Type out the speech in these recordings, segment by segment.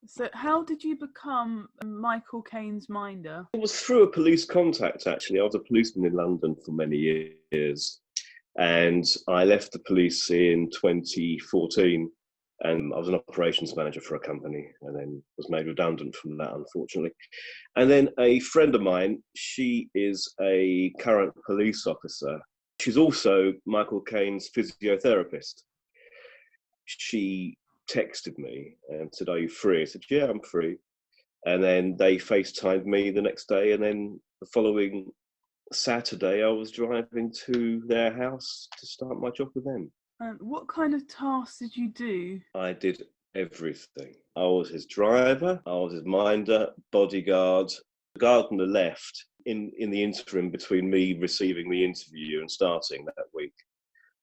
So how did you become Michael Caine's minder? It was through a police contact, actually. I was a policeman in London for many years, and I left the police in 2014, and I was an operations manager for a company, and then was made redundant from that, unfortunately. And then a friend of mine, she is a current police officer. She's also Michael Caine's physiotherapist. She texted me and said, "Are you free?" I said, "Yeah, I'm free." And then they FaceTimed me the next day, and then the following Saturday I was driving to their house to start my job with them. And what kind of tasks did you do? I did everything. I was his driver, I was his minder, bodyguard, guard on the left in the interim between me receiving the interview and starting that week.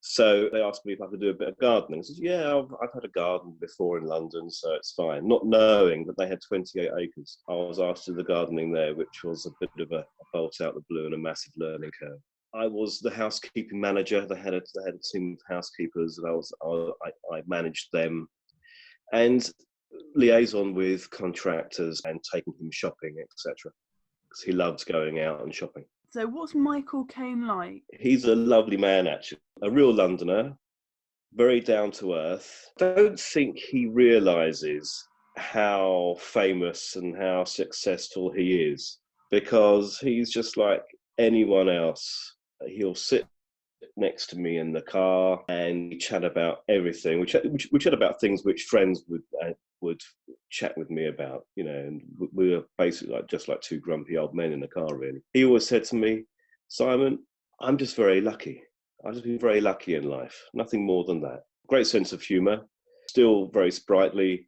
So they asked me if I could do a bit of gardening. I said, "Yeah, I've had a garden before in London, so it's fine." Not knowing that they had 28 acres. I was asked to do the gardening there, which was a bit of a bolt out the blue and a massive learning curve. I was the housekeeping manager. They had a team of housekeepers, and I managed them and liaison with contractors and taking him shopping, etc. Because he loves going out and shopping. So what's Michael Caine like? He's a lovely man, actually, a real Londoner, very down to earth. I don't think he realizes how famous and how successful he is, because he's just like anyone else. He'll sit next to me in the car and we chat about everything. We chat about things which friends would chat with me about, you know, and we were basically just like two grumpy old men in the car, really. He always said to me, "Simon, I'm just very lucky. I've just been very lucky in life. Nothing more than that." Great sense of humour, still very sprightly,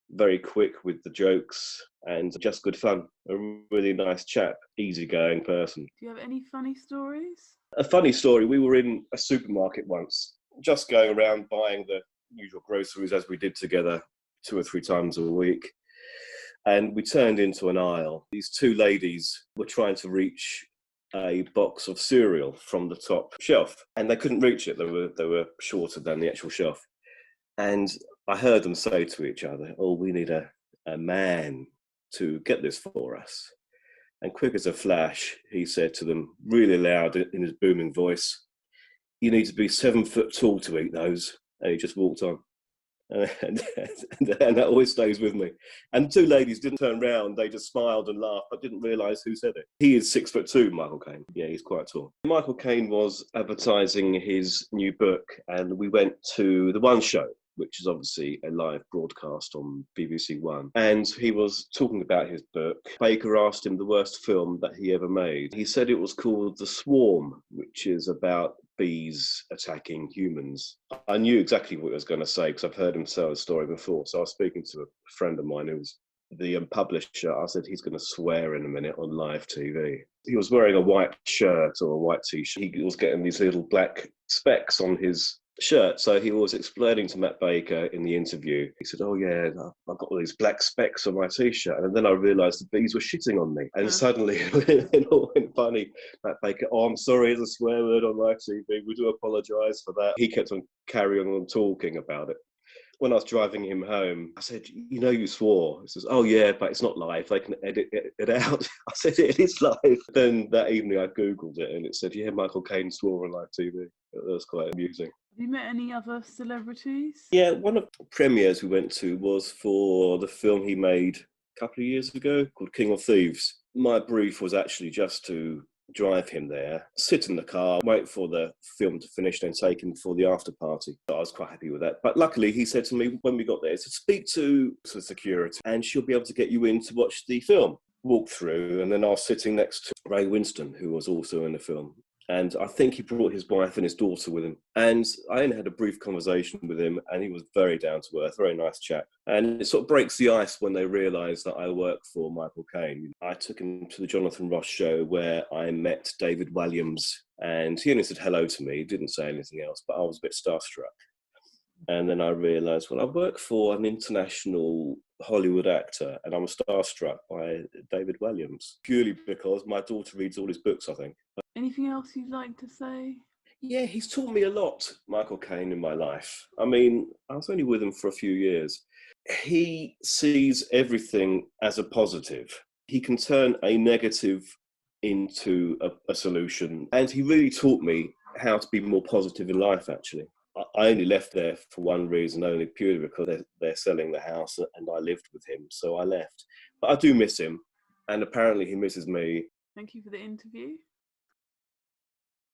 very quick with the jokes, and just good fun. A really nice chap, easygoing person. Do you have any funny stories? A funny story, we were in a supermarket once, just going around buying the usual groceries as we did together 2 or 3 times a week. And we turned into an aisle. These two ladies were trying to reach a box of cereal from the top shelf, and they couldn't reach it. They were shorter than the actual shelf. And I heard them say to each other, "Oh, we need a man to get this for us." And quick as a flash, he said to them, really loud in his booming voice, "You need to be 7 foot tall to eat those." And he just walked on. And that always stays with me. And the two ladies didn't turn round, they just smiled and laughed, but didn't realise who said it. He is 6'2", Michael Caine. Yeah, he's quite tall. Michael Caine was advertising his new book, and we went to the One Show, which is obviously a live broadcast on BBC One. And he was talking about his book. Baker asked him the worst film that he ever made. He said it was called The Swarm, which is about bees attacking humans. I knew exactly what he was going to say because I've heard him tell the story before. So I was speaking to a friend of mine who was the publisher. I said, he's going to swear in a minute on live TV. He was wearing a white shirt or a white t-shirt. He was getting these little black specks on his shirt. So he was explaining to Matt Baker in the interview. He said, "Oh yeah, I've got all these black specks on my t-shirt." And then I realised the bees were shitting on me. And suddenly it all went funny. Matt Baker, "Oh, I'm sorry, it's a swear word on live TV. We do apologise for that." He kept on carrying on talking about it. When I was driving him home, I said, "You know you swore." He says, "Oh yeah, but it's not live. They can edit it out." I said, "It is live." Then that evening I Googled it and it said, "Yeah, Michael Caine swore on live TV." That was quite amusing. Have you met any other celebrities? Yeah, one of the premieres we went to was for the film he made a couple of years ago called King of Thieves. My brief was actually just to drive him there, sit in the car, wait for the film to finish, then take him for the after party. I was quite happy with that. But luckily, he said to me when we got there, he said, "Speak to security and she'll be able to get you in to watch the film." Walked through, and then I was sitting next to Ray Winston, who was also in the film. And I think he brought his wife and his daughter with him. And I only had a brief conversation with him, and he was very down to earth, very nice chap. And it sort of breaks the ice when they realise that I work for Michael Caine. I took him to the Jonathan Ross show where I met David Williams, and he only said hello to me, didn't say anything else, but I was a bit starstruck. And then I realised, well, I work for an international Hollywood actor, and I'm starstruck by David Williams, purely because my daughter reads all his books, I think. Anything else you'd like to say? Yeah, he's taught me a lot, Michael Caine, in my life. I mean, I was only with him for a few years, He sees everything as a positive. He can turn a negative into a solution. And he really taught me how to be more positive in life, actually. I only left there for one reason only, purely because they're selling the house and I lived with him, so I left. But I do miss him, and apparently he misses me. Thank you for the interview.